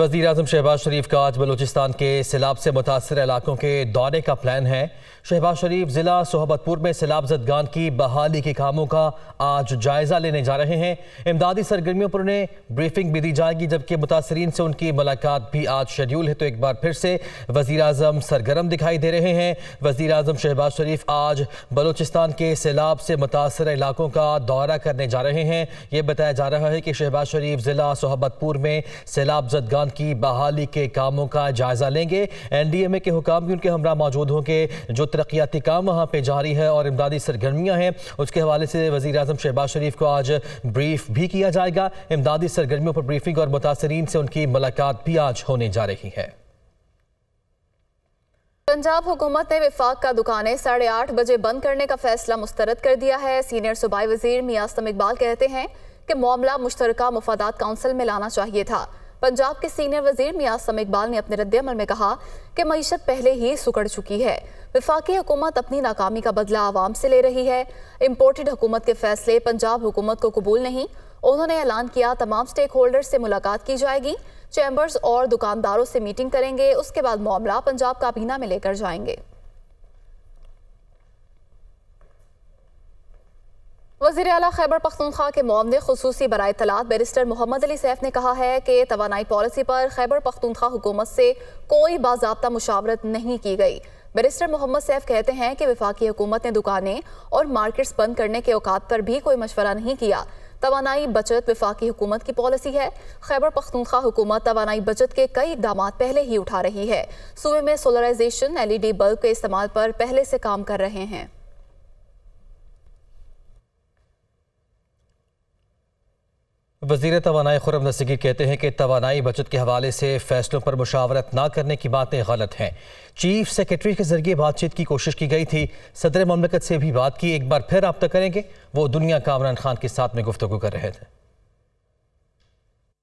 वज़ीर-ए-आज़म शहबाज शरीफ का आज बलूचिस्तान के सैलाब से मुतासर इलाकों के दौरे का प्लान है। शहबाज शरीफ ज़िला सोहबतपुर में सैलाब ज़दगान की बहाली के कामों का आज जायज़ा लेने जा रहे हैं। इमदादी सरगर्मियों पर उन्हें ब्रीफिंग भी दी जाएगी, जबकि मुतासरीन से उनकी मुलाकात भी आज शेड्यूल है। तो एक बार फिर से वज़ीर-ए-आज़म सरगर्म दिखाई दे रहे हैं। वज़ीर-ए-आज़म शहबाज शरीफ आज बलूचिस्तान के सैलाब से मुतासर इलाकों का दौरा करने जा रहे हैं। ये बताया जा रहा है कि शहबाज शरीफ ज़िला सोहबतपुर में सैलाब ज़दगान की बहाली के कामों का जायजा लेंगे। एनडीएमए के हुकाम भी उनके हमरा मौजूद होंगे। जो तरक्याती काम वहाँ पे जारी है और इमदादी सरगर्मियाँ हैं, उसके हवाले से वज़ीर-ए-आज़म शहबाज शरीफ को आज ब्रीफ भी किया जाएगा। इमदादी सरगर्मियों पर ब्रीफिंग और मुतासरीन से उनकी मुलाकात भी आज होने जा रही है। पंजाब हुकूमत ने विफाक का दुकानें 8:30 बजे बंद करने का फैसला मुस्तरद कर दिया है। सीनियर सूबाई वजीर मियां असलम इकबाल कहते हैं कि मामला मुश्तरका मुफादात काउंसिल में लाना चाहिए था। पंजाब के सीनियर वजीर मियां असलम इकबाल ने अपने रद्द-ए-अमल में कहा कि मईशत पहले ही सुकड़ चुकी है। विफाकी हुकूमत अपनी नाकामी का बदला आवाम से ले रही है। इम्पोर्टेड हुकूमत के फैसले पंजाब हुकूमत को कबूल नहीं। उन्होंने ऐलान किया तमाम स्टेक होल्डर्स से मुलाकात की जाएगी, चैम्बर्स और दुकानदारों से मीटिंग करेंगे। उसके बाद मामला पंजाब काबीना में लेकर जाएंगे। वज़ीर आला खैबर पख्तूनख्वा के मुआवने खुसूसी बराए तलात बैरिस्टर मोहम्मद अली सैफ ने कहा है कि तवानाई पॉलिसी पर खैबर पख्तूनख्वा हुकूमत से कोई बाज़ाब्ता मुशावरत नहीं की गई। बैरिस्टर मोहम्मद सैफ कहते हैं कि वफाकी हुकूमत ने दुकानें और मार्केट्स बंद करने के औकात पर भी कोई मशवरा नहीं किया। तवानाई बचत वफाकी हुकूमत की पॉलिसी है। खैबर पख्तूनख्वा हुकूमत तवानाई बचत के कई इक़दाम पहले ही उठा रही है। सूबे में सोलराइजेशन, LED बल्ब के इस्तेमाल पर पहले से काम कर रहे हैं। वज़ीर तवानाई खुर्रम दस्तगीर कहते हैं कि तवानाई बचत के हवाले से फैसलों पर मुशावरत न करने की बातें गलत हैं। चीफ सेक्रेटरी के जरिए बातचीत की कोशिश की गई थी, सदर ममलकत से भी बात की, एक बार फिर रब्ता करेंगे। वो दुनिया का इमरान खान के साथ में गुफ्तगू कर रहे थे।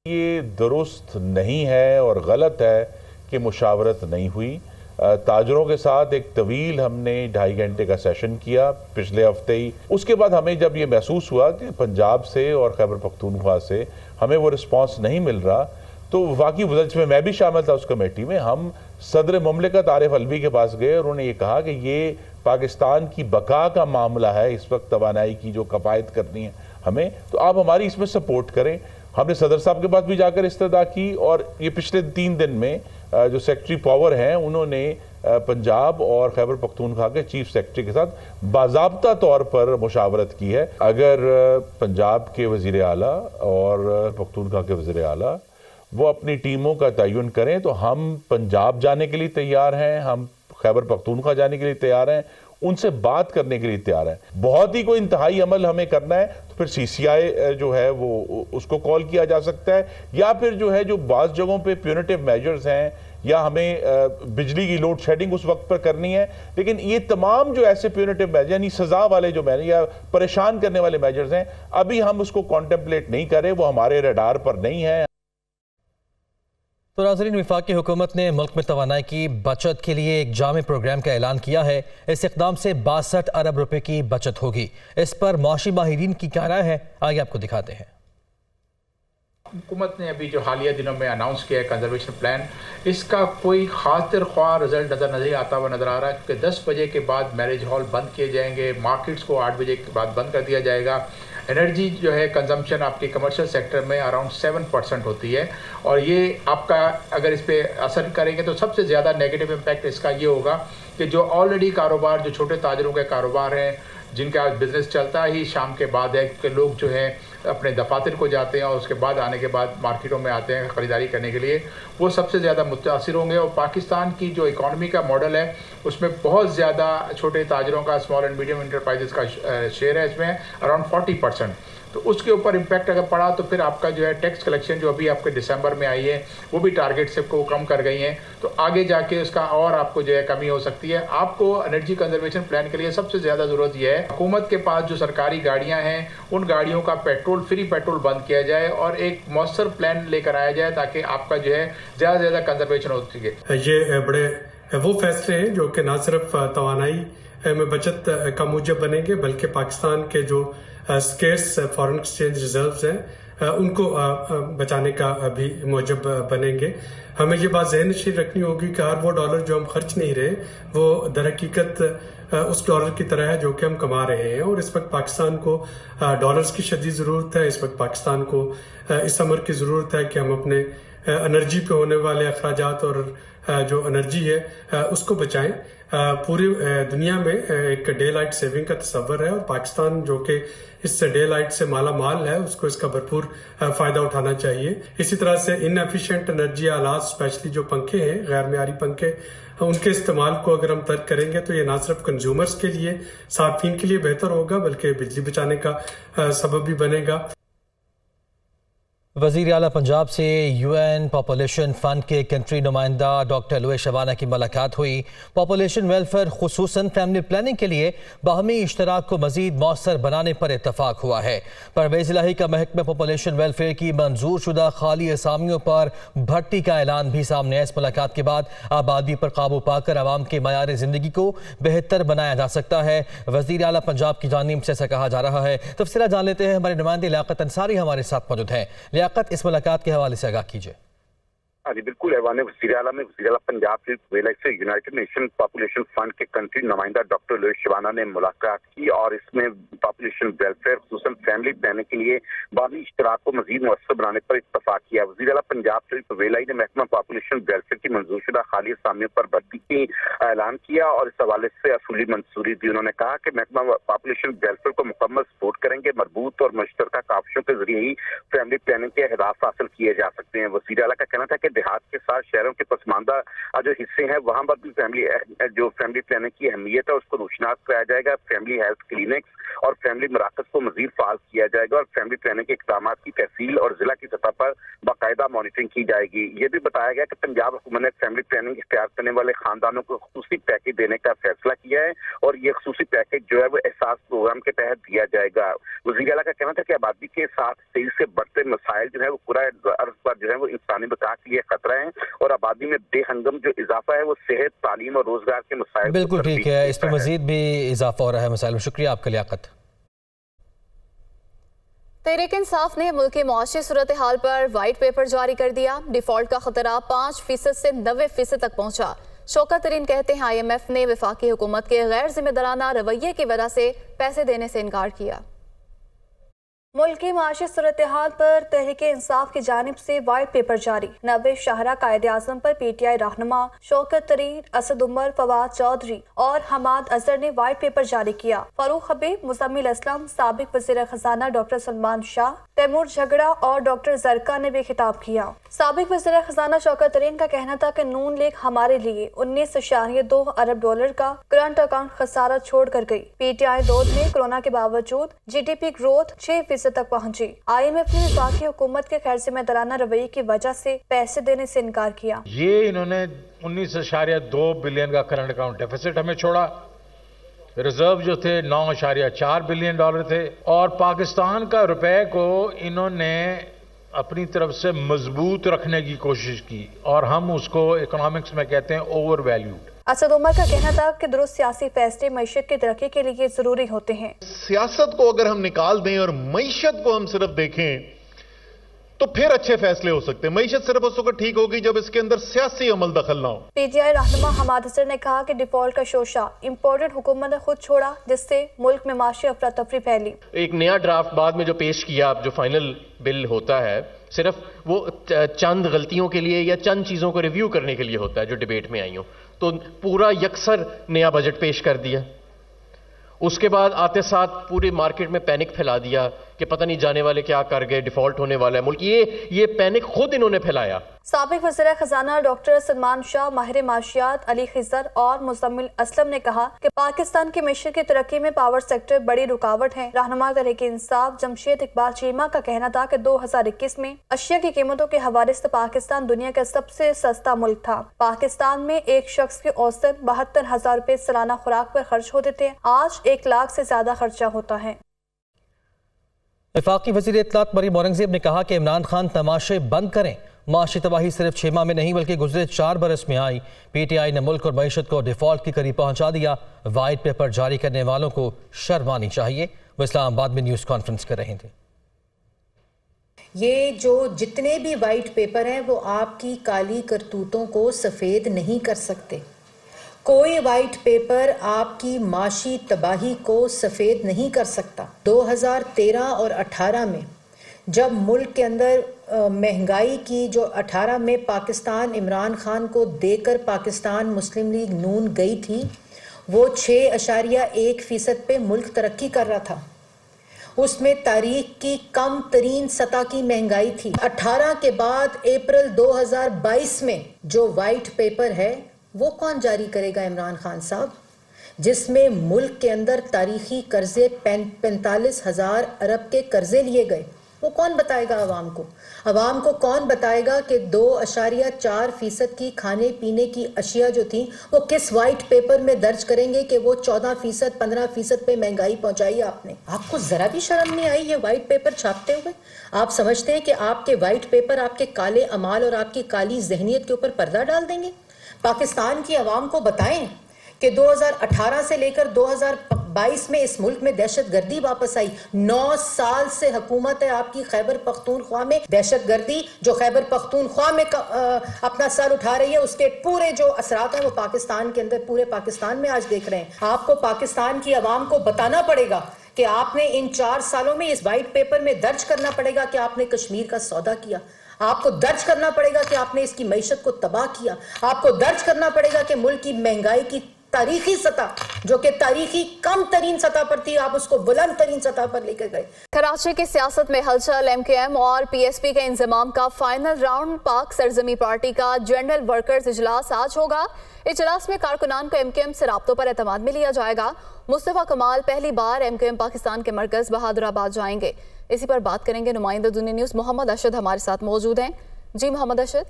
ये दुरुस्त नहीं है और गलत है कि मुशावरत नहीं हुई। ताजरों के साथ एक तवील हमने 2.5 घंटे का सेशन किया पिछले हफ्ते ही। उसके बाद हमें जब ये महसूस हुआ कि पंजाब से और खैबर पख्तूनख्वा से हमें वो रिस्पांस नहीं मिल रहा, तो वाकई वज़ीर में मैं भी शामिल था उस कमेटी में। हम सदर ममलिकत आरिफ अलवी के पास गए और उन्होंने ये कहा कि ये पाकिस्तान की बका का मामला है, इस वक्त तवानाई की जो कफ़ायत करनी है हमें, तो आप हमारी इसमें सपोर्ट करें। हमने सदर साहब के पास भी जाकर इस्तदा की और ये पिछले 3 दिन में जो सेक्रेटरी पावर हैं उन्होंने पंजाब और खैबर पख्तूनख्वा के चीफ सेक्रेटरी के साथ बाज़ाब्ता तौर पर मुशावरत की है। अगर पंजाब के वज़ीर आला और पख्तूनख्वा के वज़ीर आला वो अपनी टीमों का तयन करें तो हम पंजाब जाने के लिए तैयार हैं, हम खैबर पख्तूनख्वा जाने के लिए तैयार हैं, उनसे बात करने के लिए तैयार है। बहुत ही कोई इंतहाई अमल हमें करना है तो फिर CCI जो है वो उसको कॉल किया जा सकता है, या फिर जो है जो बाज़ जगहों पे प्यूनिटिव मेजर्स हैं या हमें बिजली की लोड शेडिंग उस वक्त पर करनी है। लेकिन ये तमाम जो ऐसे प्यूनिटिव मेजर यानी सजा वाले जो मेजर या परेशान करने वाले मेजर्स हैं, अभी हम उसको कॉन्टेम्पलेट नहीं करें, वो हमारे रडार पर नहीं है। तो नाज़रीन, वफाकी हुकूमत ने मुल्क में तवानाई की बचत के लिए एक जामे प्रोग्राम का ऐलान किया है। इस इक़दाम से 62 अरब रुपए की बचत होगी। इस पर मौशी माहिरीन की क्या राय है, आगे आपको दिखाते हैं। हुकूमत ने अभी जो हालिया दिनों में अनाउंस किया है कंजर्वेशन प्लान, इसका कोई खातिर ख्वाह रिजल्ट नज़र नहीं आता हुआ नज़र आ रहा है, क्योंकि 10 बजे के बाद मैरिज हॉल बंद किए जाएंगे, मार्केट्स को 8 बजे के बाद बंद कर दिया जाएगा। एनर्जी जो है कंजम्पशन आपके कमर्शियल सेक्टर में अराउंड 7% होती है, और ये आपका अगर इस पर असर करेंगे तो सबसे ज़्यादा नेगेटिव इम्पैक्ट इसका ये होगा कि जो ऑलरेडी कारोबार, जो छोटे ताजरों के कारोबार हैं, जिनका बिज़नेस चलता ही शाम के बाद है, कि लोग जो है अपने दफातर को जाते हैं और उसके बाद आने के बाद मार्केटों में आते हैं ख़रीदारी करने के लिए, वो सबसे ज़्यादा मुतासिर होंगे। और पाकिस्तान की जो इकॉनमी का मॉडल है उसमें बहुत ज़्यादा छोटे ताजरों का, स्मॉल एंड मीडियम इंटरप्राइजेस का शेयर है, इसमें अराउंड 40%। तो उसके ऊपर इम्पैक्ट अगर पड़ा तो फिर आपका जो है टैक्स कलेक्शन जो अभी आपके दिसंबर में आई है वो भी टारगेट से को कम कर गई हैं, तो आगे जाके उसका और आपको जो है कमी हो सकती है। आपको एनर्जी कंजर्वेशन प्लान के लिए सबसे ज़्यादा ज़रूरत यह है, हुकूमत के पास जो सरकारी गाड़ियाँ हैं उन गाड़ियों का फ्री पेट्रोल बंद किया जाए और एक मौसर प्लान लेकर आया जाए, ताकि आपका जो है ज़्यादा से ज़्यादा कंजर्वेशन हो सके। ये बड़े वो फैसले हैं जो कि न सिर्फ तवानाई में बचत का मूजब बनेंगे, बल्कि पाकिस्तान के जो स्केर्स फॉरेन एक्सचेंज रिजर्व्स हैं उनको बचाने का भी मौजब बनेंगे। हमें ये बात ज़हन नशीन रखनी होगी कि हर वो डॉलर जो हम खर्च नहीं रहे वो दरहकीकत उस डॉलर की तरह है जो कि हम कमा रहे हैं। और इस वक्त पाकिस्तान को डॉलर्स की शदीद ज़रूरत है। इस वक्त पाकिस्तान को इस अमर की ज़रूरत है कि हम अपने एनर्जी पे होने वाले अखराजात और जो एनर्जी है उसको बचाएं। पूरी दुनिया में एक डे लाइट सेविंग का तस्वर है और पाकिस्तान जो कि इस डे लाइट से माला माल है उसको इसका भरपूर फायदा उठाना चाहिए। इसी तरह से इनएफिशिएंट एनर्जी आलात स्पेशली जो पंखे हैं गैर मियारी पंखे उनके इस्तेमाल को अगर हम तर्क करेंगे तो ये ना सिर्फ कंज्यूमर्स के लिए सार्फिन के लिए बेहतर होगा बल्कि बिजली बचाने का सबब भी बनेगा। वज़ीर आला पंजाब से UN पॉपुलेशन फ़ंड के कंट्री नुमाइंदा डॉक्टर लुईस शबाना की मुलाकात हुई। पॉपुलेशन वेलफेयर खुसूसन फैमिली प्लानिंग के लिए बाहमी इश्तराक को मज़ीद मौसर बनाने पर इत्तफाक हुआ है। परवेज़ इलाही का महकमा पॉपुलेशन वेलफेयर की मंजूर शुदा खाली असामियों पर भर्ती का ऐलान भी सामने है। इस मुलाकात के बाद आबादी पर काबू पाकर आवाम के मयार ज़िंदगी को बेहतर बनाया जा सकता है। वज़ीर आला पंजाब की जानिब से ऐसा कहा जा रहा है। तफसीला जान लेते हैं, हमारे नुमाइंदे लियाकत अंसारी हमारे साथ मौजूद हैं। लियाकत, इस मुलाकात के हवाले से आगाह कीजिए। हाँ जी बिल्कुल, ऐवान वज़ीर आला में वज़ीर आला पंजाब से यूनाइटेड नेशन पॉपुलेशन फंड के कंट्री नुमाइंदा डॉक्टर लुईस शबाना ने मुलाकात की और इसमें पॉपुलेशन वेलफेयर खुसूसन फैमिली प्लानिंग के लिए बाहमी इश्तराक को मजीद मुअस्सर बनाने पर इत्तफाक किया। वज़ीर आला पंजाब शरीफ वेलाई ने महकमा पॉपुलेशन वेलफेयर की मंजूरशुदा खाली असामियों पर भर्ती की ऐलान किया और इस हवाले से असूली मंसूरी दी। उन्होंने कहा कि महकमा पॉपुलेशन वेलफेयर को मुकम्मल सपोर्ट करेंगे। मरबूत और मुश्तरका काविशों के जरिए ही फैमिली प्लानिंग के अहदाफ हासिल किए जा सकते हैं। वज़ीर आला का कहना था कि देहात के साथ शहरों के पसमानदा जो हिस्से हैं वहां पर भी फैमिली प्लानिंग की अहमियत है उसको रोशनास कराया जाएगा। फैमिली हेल्थ क्लिनिक्स और फैमिली मराकज को मजीद फाल किया जाएगा और फैमिली प्लानिंग के इक़दामात की तहसील और जिला की सतह पर बाकायदा मॉनिटरिंग की जाएगी। ये भी बताया गया कि पंजाब हुकूमत ने फैमिली प्लानिंग इख्तियार करने वाले खानदानों को खुसूसी पैकेज देने का फैसला किया है और ये खुसूसी पैकेज जो है वो एहसास प्रोग्राम के तहत दिया जाएगा। वज़ीर आला का कहना था कि आबादी के साथ तेजी से बढ़ते मसाइल जो है वो पूरा अर्ज पर जो है वो इंसानी बका के लिए खतरा है और आबादी में बेहंगम जो इजाफा है वो सेहत, तालीम और रोजगार के मसाइल। बिल्कुल ठीक है, इस पर मजीद भी इजाफा हो रहा है मसाइल में। शुक्रिया आपका लियाकत। तहरीक इंसाफ ने मुल्क की मुआशी सूरत हाल पर वाइट पेपर जारी कर दिया। डिफॉल्ट का खतरा 5% से 90% तक पहुंचा। शौकत तरीन कहते हैं IMF ने वफाकी हुकूमत के गैर जिम्मेदाराना रवैये की वजह से पैसे देने से इनकार किया। मुल्क की माशी सूरत हाल पर तहरीक इंसाफ की जानिब से वाइट पेपर जारी। 90 शाहरा कायदे आज़म पर PTI रहनुमा शौकत तरीन, असद उमर, फवाद चौधरी और हमाद अजहर ने वाइट पेपर जारी किया। फारूक हबीब, मुजम्मिल असलम, साबिक वज़ीर खजाना डॉक्टर सलमान शाह, तैमूर झगड़ा और डॉक्टर जरका ने भी खिताब किया। साबिक वज़ीर खजाना शौकत तरीन का कहना था कि नून लीग हमारे लिए 19.2 अरब डॉलर का करंट अकाउंट खसारा छोड़ कर गई। PTI दौर में कोरोना के बावजूद GDP ग्रोथ 6% तक पहुंची। IMF ने वफाकी हुकूमत के गैर जिम्मेदाराना रवैये की वजह से पैसे देने से इनकार किया। ये इन्होंने 19.2 बिलियन का करंट अकाउंट डेफिसिट हमें छोड़ा। रिजर्व जो थे 9.4 बिलियन डॉलर थे और पाकिस्तान का रुपए को इन्होंने अपनी तरफ से मजबूत रखने की कोशिश की और हम उसको इकोनॉमिक्स में कहते हैं ओवर वैल्यूड। असद उमर का कहना था कि दुरुस्त सियासी फैसले मईशत की तरक्की के लिए जरूरी होते हैं। सियासत को अगर हम निकाल दें और मईशत को हम सिर्फ देखें तो फिर अच्छे फैसले हो सकते हैं। मईशत सिर्फ उस वक्त ठीक होगी जब इसके अंदर सियासी अमल दखल ना हो। PTI रहनुमा हमाद अजहर ने कहा कि डिफॉल्ट का शोशा इम्पोर्टेड हुकूमत ने खुद छोड़ा जिससे मुल्क में माशी अफरा तफरी फैली। एक नया ड्राफ्ट बाद में जो पेश किया, जो फाइनल बिल होता है, सिर्फ वो चंद गलतियों के लिए या चंद चीजों को रिव्यू करने के लिए होता है जो डिबेट में आई हो। तो पूरा यकसर नया बजट पेश कर दिया। उसके बाद आते साथ पूरे मार्केट में पैनिक फैला दिया कि पता नहीं जाने वाले क्या कर गए, डिफॉल्ट होने वाला है मुल्क। ये पैनिक खुद इन्होंने फैलाया। साबिक वज़ीर खजाना डॉक्टर सलमान शाह, माहिर माशियात अली खिजर और मुजम्मिल असलम ने कहा कि पाकिस्तान की मिशन की तरक्की में पावर सेक्टर बड़ी रुकावट है। रहनुमा तहरीक इंसाफ जमशेद इकबाल चीमा का कहना था कि 2021 में अशिया की कीमतों के हवाले से पाकिस्तान दुनिया का सबसे सस्ता मुल्क था। पाकिस्तान में एक शख्स के औसत 72,000 रुपए सालाना खुराक पर खर्च होते थे, आज 1 लाख से ज्यादा खर्चा होता है। वफाकी वज़ीर इत्तलात मरीम औरंगज़ेब ने कहा कि इमरान खान तमाशे बंद करें। माशी तबाही सिर्फ 6 माह में नहीं बल्कि गुजरे 4 बरस में आई। PTI ने मुल्क और मईशत को डिफॉल्ट के करीब पहुंचा दिया। वाइट पेपर जारी करने वालों को शर्म आनी चाहिए। वो इस्लामाबाद में न्यूज़ कॉन्फ्रेंस कर रहे थे। ये जो जितने भी वाइट पेपर हैं वो आपकी काली करतूतों को सफ़ेद नहीं कर सकते। कोई वाइट पेपर आपकी माशी तबाही को सफ़ेद नहीं कर सकता। 2013 और 18 में जब मुल्क के अंदर महंगाई की जो 18 में पाकिस्तान इमरान खान को देकर पाकिस्तान मुस्लिम लीग नून गई थी, वो 6.1% पे मुल्क तरक्की कर रहा था। उसमें तारीख की कम तरीन सतह की महंगाई थी। 18 के बाद अप्रैल 2022 में जो वाइट पेपर है वो कौन जारी करेगा इमरान खान साहब, जिसमें मुल्क के अंदर तारीखी कर्जे 45,000 अरब के कर्जे लिए गए। वो कौन बताएगा आवाम को? आवाम को कौन बताएगा कि 2.4% की खाने पीने की अशिया जो थी वो किस वाइट पेपर में दर्ज करेंगे कि वो 14%, 15% पे महंगाई पहुंचाई आपने? आपको जरा भी शर्म नहीं आई ये वाइट पेपर छापते हुए? आप समझते हैं कि आपके वाइट पेपर आपके काले अमाल और आपकी काली जहनियत के ऊपर पर्दा डाल देंगे? पाकिस्तान की आवाम को बताएं कि 2018 से लेकर 2022 में इस मुल्क में दहशतगर्दी वापस आई। 9 साल से हुकूमत है आपकी खैबर पख्तूनख्वा में। दहशतगर्दी जो खैबर पख्तूनख्वा में अपना सर उठा रही है, उसके पूरे जो असरात हैं वो पाकिस्तान के अंदर, पूरे पाकिस्तान में आज देख रहे हैं। आपको पाकिस्तान की आवाम को बताना पड़ेगा कि आपने इन 4 सालों में इस वाइट पेपर में दर्ज करना पड़ेगा कि आपने कश्मीर का सौदा किया। आपको दर्ज करना पड़ेगा कि आपने इसकी मईशत को तबाह किया। आपको दर्ज करना पड़ेगा कि मुल्क की महंगाई की तारीखी सतह, जो कि तारीखी कम तरीन सतह पर थी, आप उसको बुलंद तरीन सतह पर लेकर गए। कराची की सियासत में हलचल। एमकेएम और पीएसपी के इंजमाम का फाइनल राउंड। पाक सरजमी पार्टी का जनरल वर्कर्स इजलास आज होगा। इजलास में कारकुनान को एमकेएम से राब्तों पर एतमाद में लिया जाएगा। मुस्तफा कमाल पहली बार एमकेएम पाकिस्तान के मरकज बहादुराबाद जाएंगे। इसी पर बात करेंगे। नुमाइंदा दुनिया न्यूज़ मोहम्मद अरशद हमारे साथ मौजूद हैं। जी मोहम्मद अरशद।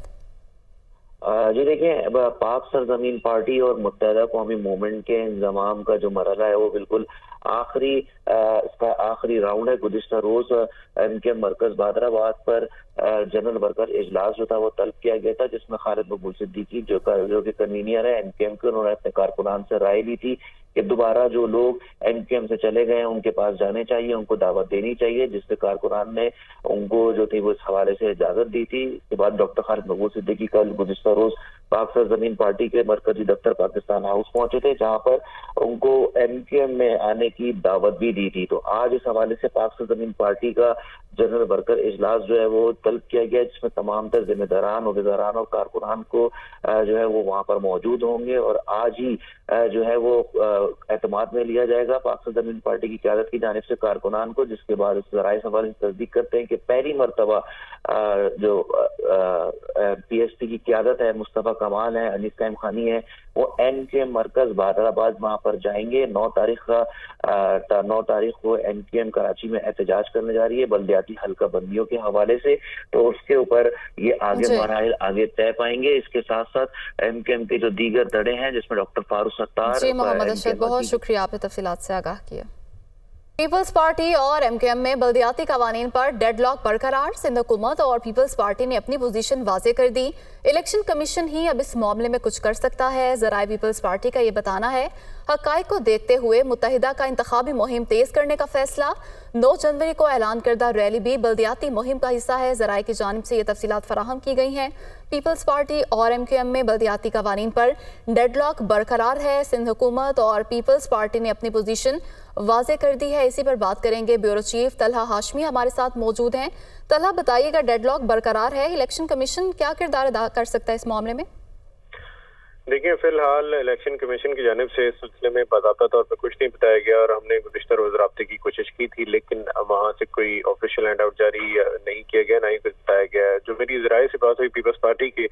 जी देखिए, पाक सरजमीन पार्टी और मुत्तहदा कौमी मूवमेंट के इंजमाम का जो मरहला है वो बिल्कुल इसका आखिरी राउंड है। गुज़िश्ता रोज एमकेएम मरकज बहादुराबाद पर जनरल वर्कर इजलास जो था वो तलब किया गया था, जिसमें खालिद मकबूल सिद्दीकी जो कि कन्वीनियर है एमकेएम के, उन्होंने अपने कारकुनान से राय ली थी कि दोबारा जो लोग एमकेएम से चले गए हैं उनके पास जाने चाहिए, उनको दावत देनी चाहिए, जिससे कारकुनान ने उनको जो थी वो इस हवाले से इजाजत दी थी। इसके बाद डॉक्टर खालिद मकबूल सिद्दीकी कल गुज़िश्ता रोज पाक सरजमीन पार्टी के मरकजी दफ्तर पाकिस्तान हाउस पहुंचे थे, जहां पर उनको एमकेएम में आने की दावत भी दी थी। तो आज इस हवाले से पाक सरजमीन पार्टी का जनरल वर्कर इजलास जो है वो तलब किया गया, जिसमें तमाम तर जिम्मेदारान, उहदेदारान और कारकुनान को जो है वो वहां पर मौजूद होंगे और आज ही जो है वो एतमाद में लिया जाएगा पाक सरजमीन पार्टी की क़यादत की जानिब से कारकुनान को। जिसके बाद इस ज़राए सवाल तस्दीक करते हैं कि पहली मरतबा जो पीएसपी की क़यादत है, मुस्तफ़ा कमाल है, अनीस कायम खानी है, वो एमकेएम मरकज बहादुराबाद वहां पर जाएंगे। 9 तारीख को एमकेएम कराची में एहतजाज करने जा रही है बल्दियाती हल्का बंदियों के हवाले से, तो उसके ऊपर ये आगे मराहिल आगे तय पाएंगे। इसके साथ साथ एमकेएम के जो दीगर धड़े हैं जिसमें डॉक्टर फारूक सत्तार। जी मोहम्मद अरशद, बहुत शुक्रिया, आपने तफसीलात से आगाह किया। पीपल्स पार्टी और एमकेएम में बल्दियाती कवानीन पर डेडलॉक बरकरार। सिंध हुकूमत और पीपल्स पार्टी ने अपनी पोजीशन वाजे कर दी। इलेक्शन कमीशन ही अब इस मामले में कुछ कर सकता है। ज़राए पीपल्स पार्टी का ये बताना है। हक़ाइक़ को देखते हुए मुत्तहिदा का इंतखाबी मुहिम तेज़ करने का फैसला। 9 जनवरी को ऐलान करदा रैली भी बल्दियाती मुहिम का हिस्सा है। ज़राए की जानिब से ये तफसीलात फराहम की गई हैं। पीपल्स पार्टी और एमकेएम में बल्दियाती कवानीन पर डेडलॉक बरकरार है। सिंध हुकूमत और पीपल्स पार्टी ने अपनी पोजीशन वाज़े कर दी है। इसी पर बात करेंगे। ब्यूरो चीफ तलहा हाशमी हमारे साथ मौजूद हैं। तलहा, बताइएगा, डेडलॉक बरकरार है, इलेक्शन कमीशन क्या किरदार अदा कर सकता है इस मामले में? देखिए, फिलहाल इलेक्शन कमीशन की जानिब से इस सिलसिले में बाज़ाब्ता तौर पर कुछ नहीं बताया गया और हमने गुज़िश्ता रोज राब्ते की कोशिश की थी, लेकिन वहाँ से कोई ऑफिशियल हैंड आउट जारी नहीं किया गया, ना ही कुछ बताया गया। जो मेरी ज़राए से बात हुई पीपल्स पार्टी की,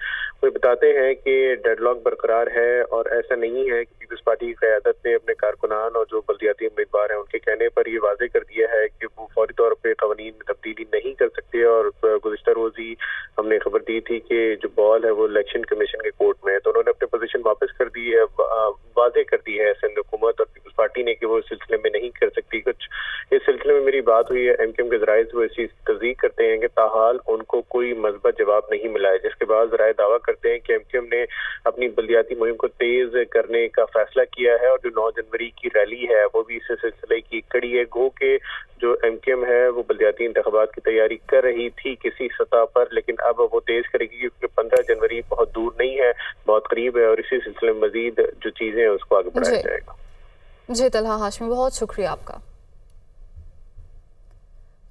वो बताते हैं कि डेडलॉक बरकरार है और ऐसा नहीं है कि पीपल्स पार्टी की क़यादत ने अपने कारकुनान और जो बल्दियाती उम्मीदवार हैं उनके कहने पर ये वाजे कर दिया है कि वो फौरी तौर पर कवानीन में तब्दीली नहीं कर सकते। और गुज़िश्ता रोज ही हमने खबर दी थी कि जो बॉल है वो इलेक्शन कमीशन के कोर्ट में है, तो उन्होंने अपने पोजीशन वापस कर दी है, वाजे कर दी है सिंध हुकूमत और पीपल्स पार्टी ने कि वो इस सिलसिले में नहीं कर सकती कुछ। इस सिलसिले सिलसिले में मेरी बात हुई है एमक्यूएम के ज़राए से, वो इस चीज़ की तस्दीक करते हैं कि ताहाल उनको कोई मज़बूत जवाब नहीं मिला है, जिसके बाद ज़राए दावा करते हैं कि एमक्यूएम ने अपनी बल्दियाती मुहिम को तेज़ करने का फैसला किया है और जो 9 जनवरी की रैली है वो भी इस सिलसिले की कड़ी है। गो के जो एमक्यूएम है वो बल्दियाती इंतखाबात की तैयारी कर रही थी किसी सतह पर, लेकिन अब वो तेज़ करेगी क्योंकि 15 जनवरी बहुत दूर नहीं है, बहुत करीब है, और इसी सिलसिले में मज़ीद जो चीज़ें हैं उसको आगे बढ़ाया जाएगा। जी तलहा हाशमी, बहुत शुक्रिया आपका।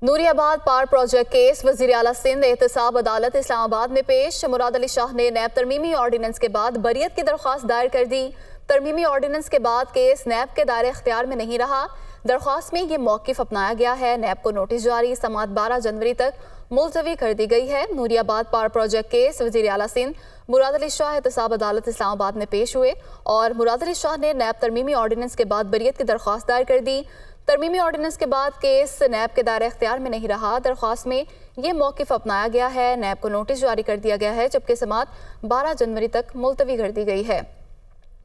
नूरियाबाद पार प्रोजेक्ट केस वज़ीर आला सिंध एहतसाब अदालत इस्लामाबाद में पेश। मुराद अली शाह ने नैब तरमीमी ऑर्डिनेंस के बाद बरियत की दरख्वास्त दायर कर दी। तरमीमी ऑर्डिनेंस के बाद केस नैब के दायरे इख्तियार में नहीं रहा। दरख्वास्त में ये मौक़िफ़ अपनाया गया है। नैब को नोटिस जारी, समाअत 12 जनवरी तक मुलतवी कर दी गई है। नूरियाबाद पार प्रोजेक्ट केस वज़ीर आला सिंध मुराद अली शाह एहतसाब अदालत इस्लामाबाद में पेश हुए और मुराद अली शाह ने नैब तरमीमी ऑर्डिनेंस के बाद बरियत की दरख्वास्त दायर कर दी। तरमीमी ऑर्डिनेंस के बाद केस नैब के दायरे इख्तियार में नहीं रहा। दरख्वास्त में ये मौक़िफ़ अपनाया गया है। नैब को नोटिस जारी कर दिया गया है, जबकि समाअत 12 जनवरी तक मुलतवी कर दी गई है।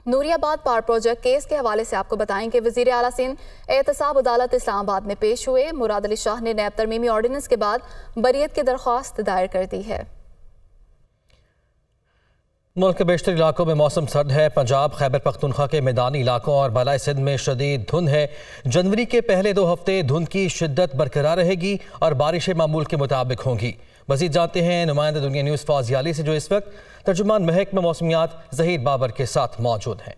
नूरियाबाद पार प्रोजेक्ट केस के हवाले से आपको बताएं कि वज़ीर आला सिंध एहतसाब अदालत इस्लामाबाद में पेश हुए। मुराद अली शाह ने नैब तरमीमी ऑर्डिनेंस के बाद बरियत की दरख्वास्त दायर कर दी है। मुल्क के बेशतर इलाकों में मौसम सर्द है। पंजाब, खैबर पख्तूनख्वा के मैदानी इलाकों और बालाई सिंध में शदीद धुंध है। जनवरी के पहले 2 हफ्ते धुंध की शिद्दत बरकरार रहेगी और बारिशें मामूल के मुताबिक होंगी। मज़ीद जानते हैं नुमाइंदा दुनिया न्यूज़ फौजिया अली से, जो इस वक्त तर्जुमान महकमा मौसमियात ज़हीर बाबर के साथ मौजूद हैं।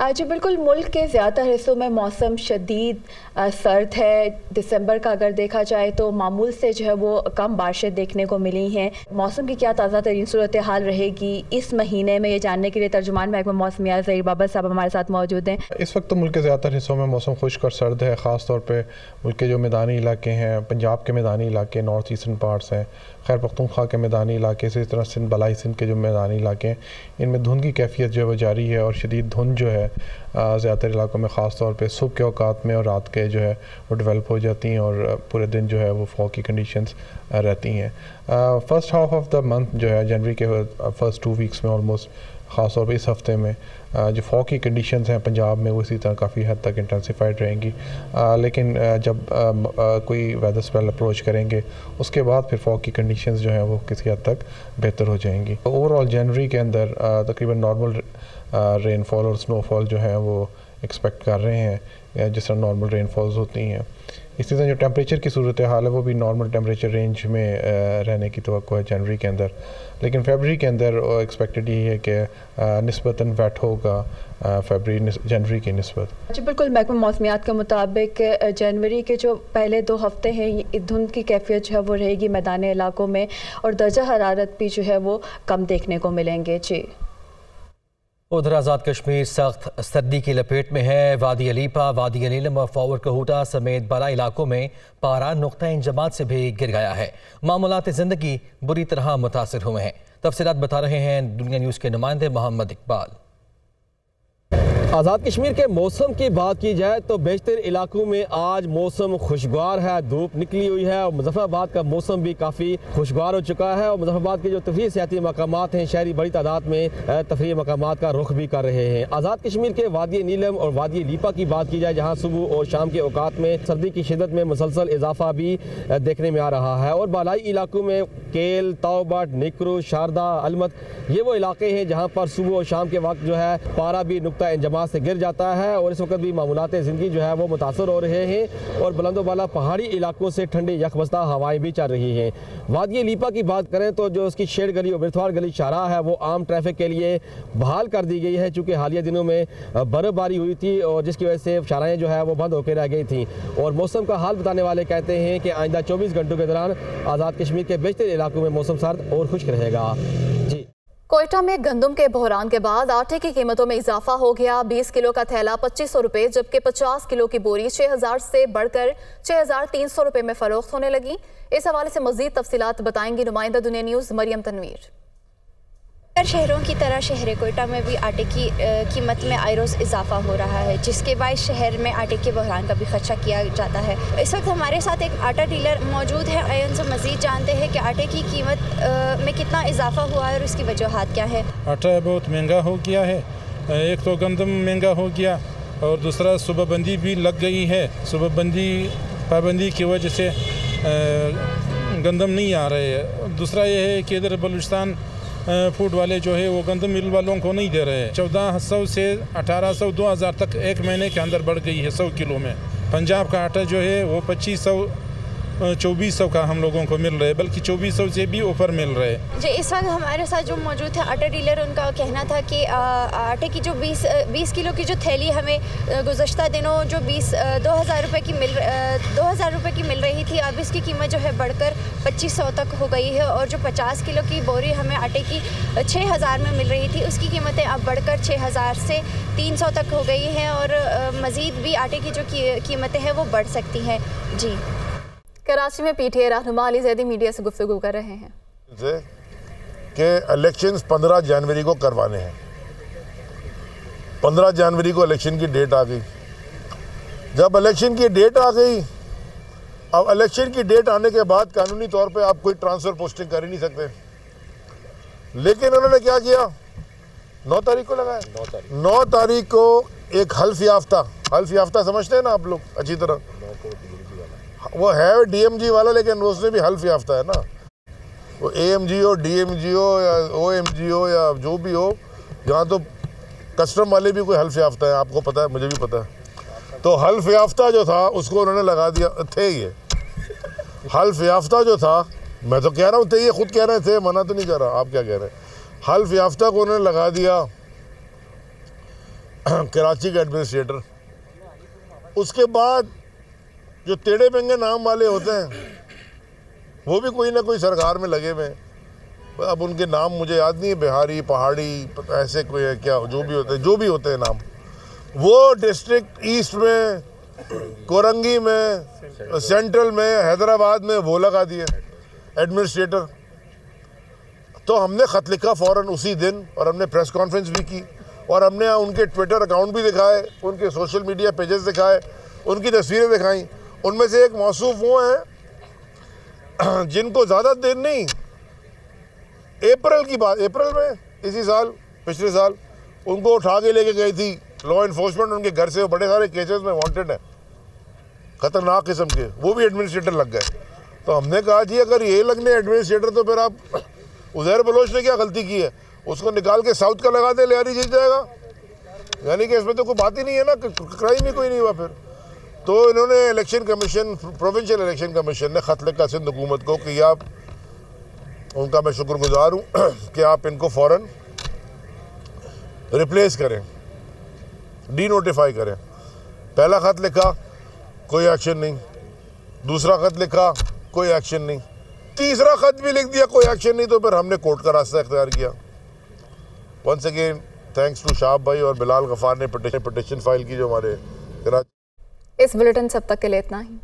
आज बिल्कुल मुल्क के ज़्यादातर हिस्सों में मौसम शदीद सर्द है। दिसंबर का अगर देखा जाए तो मामूल से जो है वो कम बारिशें देखने को मिली हैं। मौसम की क्या ताज़ा तरीन सूरत हाल रहेगी इस महीने में, ये जानने के लिए तर्जुमान महकमा मौसमियात ज़हीर बाबर साहब हमारे साथ मौजूद हैं। इस वक्त तो मुल्क के ज़्यादातर हिस्सों में मौसम खुश्क और सर्द है। ख़ास तौर पर मुल्क के जो मैदानी इलाके हैं, पंजाब के मैदानी इलाके, नॉर्थ ईस्टर्न पार्ट्स हैं, खैर पख्तूनख्वा के मैदानी इलाके से, इस तरह सिंध बलाई सिंध के जो मैदानी इलाके हैं, इनमें धुंध की कैफियत जो है वो जारी है और शदीद धुंध जो है ज़्यादातर इलाकों में ख़ास तौर पे सुबह के औकात में और रात के जो है वो डेवलप हो जाती हैं और पूरे दिन जो है वो फॉग की कंडीशंस रहती हैं। First half of the month जो है जनवरी के फर्स्ट 2 वीक्स में ऑलमोस्ट, ख़ास तौर पे इस हफ़्ते में जो फॉग की कंडीशंस हैं पंजाब में वो इसी तरह काफ़ी हद तक इंटेंसिफाइड रहेंगी। लेकिन जब कोई वेदर स्पेल अप्रोच करेंगे उसके बाद फिर फॉग की कंडीशंस जो हैं वो किसी हद तक बेहतर हो जाएंगी। ओवरऑल जनवरी के अंदर तकरीबन नॉर्मल रेनफॉल और स्नोफॉल जो है वो एक्सपेक्ट कर रहे हैं, जिस तरह नॉर्मल रेनफॉल्स होती हैं। इसी तरह जो टेम्परेचर की सूरत हाल है वो भी नॉर्मल टेम्परेचर रेंज में रहने की तवक्को है जनवरी के अंदर। लेकिन फरवरी के अंदर एक्सपेक्टेड यही है कि निस्बतन वेट होगा फरवरी जनवरी की निस्बत। जी बिल्कुल, महकमा मौसमियात के मुताबिक जनवरी के जो पहले 2 हफ्ते हैं धुंध की कैफियत जो है वो रहेगी मैदानी इलाकों में और दर्जा हरारत भी जो है वो कम देखने को मिलेंगे। जी उधर आज़ाद कश्मीर सख्त सर्दी की लपेट में है। वादी अलीपा, वादी नीलम और फॉवर कहूटा समेत बड़ा इलाकों में पारा नुक्ता इंजमात से भी गिर गया है। मामूलात ज़िंदगी बुरी तरह मुतासर हुए हैं। तफसीलात बता रहे हैं दुनिया न्यूज़ के नुमाइंदे मोहम्मद इकबाल। आज़ाद कश्मीर के मौसम की बात की जाए तो बेशतर इलाकों में आज मौसम खुशगवार है, धूप निकली हुई है और मुजफ्फराबाद का मौसम भी काफ़ी खुशगवार हो चुका है और मुजफ्फराबाद के जो तफरीह सियाती मकामात हैं, शहरी बड़ी तादाद में तफरीह मकामात का रुख भी कर रहे हैं। आज़ाद कश्मीर के वादी नीलम और वादी लीपा की बात की जाए, जहाँ सुबह और शाम के औकात में सर्दी की शिदत में मुसलसल इजाफा भी देखने में आ रहा है और बालाई इलाकों में केल, तौबट, निकरू, शारदा, अलमत ये वो इलाके हैं जहाँ पर सुबह और शाम के वक्त जो है पारा भी नुक्ता इंजमात से गिर जाता है और इस वक्त भी मामूलात ज़िंदगी जो है वो मुतासर हो रहे हैं और बुलंदोबाला पहाड़ी इलाकों से ठंडी यकबस्ता हवाएं भी चल रही हैं। वादी लीपा की बात करें तो जो उसकी शेर गली और बिरथवार गली शाहराह है वो आम ट्रैफिक के लिए बहाल कर दी गई है, चूँकि हालिया दिनों में बर्फबारी हुई थी और जिसकी वजह से शाहराहें जो है वो बंद होकर रह गई थी। और मौसम का हाल बताने वाले कहते हैं कि आइंदा 24 घंटों के दौरान आज़ाद कश्मीर के बेशतर इलाकों में मौसम सर्द और खुश्क रहेगा। जी कोयटा में गंदम के बहरान के बाद आटे की कीमतों में इजाफा हो गया। 20 किलो का थैला 2500 रुपये, जबकि 50 किलो की बोरी 6000 से बढ़कर 6300 रुपये में फरोख्त होने लगी। इस हवाले से मजीद तफसीलात बताएंगी नुमाइंदा दुनिया न्यूज़ मरियम तनवीर। शहरों की तरह शहर कोयटा में भी आटे की कीमत में आए रोज़ इजाफा हो रहा है, जिसके बाद शहर में आटे के बहरान का भी खदशा किया जाता है। इस वक्त हमारे साथ एक आटा डीलर मौजूद है, आए उनसे मज़ीद जानते हैं कि आटे की कीमत में कितना इजाफा हुआ है और उसकी वजूहात क्या है। आटा बहुत महंगा हो गया है, एक तो गंदम महंगा हो गया, और दूसरा सुबहबंदी भी लग गई है। सुबहबंदी पाबंदी की वजह से गंदम नहीं आ रहे हैं। दूसरा ये है कि इधर बलूचिस्तान फूड वाले जो है वो गंदम मिल वालों को नहीं दे रहे हैं। 1400 से 1800 2000 तक एक महीने के अंदर बढ़ गई है 100 किलो में। पंजाब का आटा जो है वो 2500 2400 का हम लोगों को मिल रहा है, बल्कि 2400 से भी ऊपर मिल रहा है। जी, इस वक्त हमारे साथ जो मौजूद है आटा डीलर, उनका कहना था कि आटे की जो 20 किलो की जो थैली हमें गुज़श्ता दिनों जो 2000 रुपये की मिल रही थी, अब इसकी कीमत जो है बढ़कर 2500 तक हो गई है। और जो 50 किलो की बोरी हमें आटे की 6000 में मिल रही थी, उसकी कीमतें अब बढ़कर 6000 से 300 तक हो गई हैं और मज़ीद भी आटे की जो कीमतें हैं वो बढ़ सकती हैं। जी, कराची में पीटीआई रहनुमा अली जैदी मीडिया से गुफ्तगू कर रहे हैं कि इलेक्शंस 15 जनवरी को करवाने हैं। 15 जनवरी को इलेक्शन की डेट आ गई। जब इलेक्शन की डेट आ गई, अब इलेक्शन की डेट आने के बाद कानूनी तौर पे आप कोई ट्रांसफ़र पोस्टिंग कर ही नहीं सकते। लेकिन उन्होंने क्या किया, 9 तारीख को लगाया। 9 तारीख को एक हल्फ याफ्ता समझते हैं ना आप लोग अच्छी तरह, वो है डीएमजी वाला, लेकिन उसमें भी हल्फ याफ्ता है ना। वो एएमजी हो, डीएमजी हो या ओएमजी हो या जो भी हो, यहाँ तो कस्टम वाले भी कोई हल्फ याफ्ता है, आपको पता है, मुझे भी पता है। तो हल्फ याफ्ता जो था उसको उन्होंने लगा दिया थे। ये हल्फ याफ्ता जो था, मैं तो कह रहा हूँ थे, ये खुद कह रहे थे, मना तो नहीं कर रहा, आप क्या कह रहे हैं। हल्फ याफ्ता को उन्होंने लगा दिया कराची के एडमिनिस्ट्रेटर। उसके बाद जो टेढ़े मेंगे नाम वाले होते हैं वो भी कोई ना कोई सरकार में लगे हुए। अब उनके नाम मुझे याद नहीं है, बिहारी, पहाड़ी, ऐसे कोई है क्या, जो भी होते हैं नाम। वो डिस्ट्रिक्ट ईस्ट में, कोरंगी में, सेंट्रल में, हैदराबाद में वो लगा दिए एडमिनिस्ट्रेटर। तो हमने ख़त लिखा फ़ौरन उसी दिन, और हमने प्रेस कॉन्फ्रेंस भी की, और हमने उनके ट्विटर अकाउंट भी दिखाए, उनके सोशल मीडिया पेजेस दिखाए, उनकी तस्वीरें दिखाई। उनमें से एक मौसूफ वो हैं जिनको ज़्यादा देर नहीं, अप्रैल की बात, अप्रैल में इसी साल, पिछले साल, उनको उठा के लेके गई थी लॉ इन्फोर्समेंट उनके घर से। वो बड़े सारे केसेस में वांटेड है, ख़तरनाक किस्म के, वो भी एडमिनिस्ट्रेटर लग गए। तो हमने कहा जी अगर ये लगने एडमिनिस्ट्रेटर तो फिर आप, उज़ैर बलोच ने क्या गलती की है, उसको निकाल के साउथ का लगा दे, लियारी जीत जाएगा। यानी कि इसमें तो कोई बात ही नहीं है ना, क्राइम ही कोई नहीं हुआ फिर। तो इन्होंने election commission, provincial election commission ने ख़त लिखा सिंध हुकूमत को कि आप, उनका मैं शुक्रगुजार हूँ कि आप इनको फ़ौरन रिप्लेस करें, डी नोटिफाई करें। पहला ख़त लिखा, कोई एक्शन नहीं। दूसरा ख़त लिखा, कोई एक्शन नहीं। तीसरा ख़त भी लिख दिया, कोई एक्शन नहीं। तो फिर हमने कोर्ट का रास्ता इख्तियार किया। Once again thanks to Shah भाई और बिलाल गफ़ार ने पिटिशन फाइल की जो हमारे। इस बुलेटिन से अब तक के लिए इतना ही।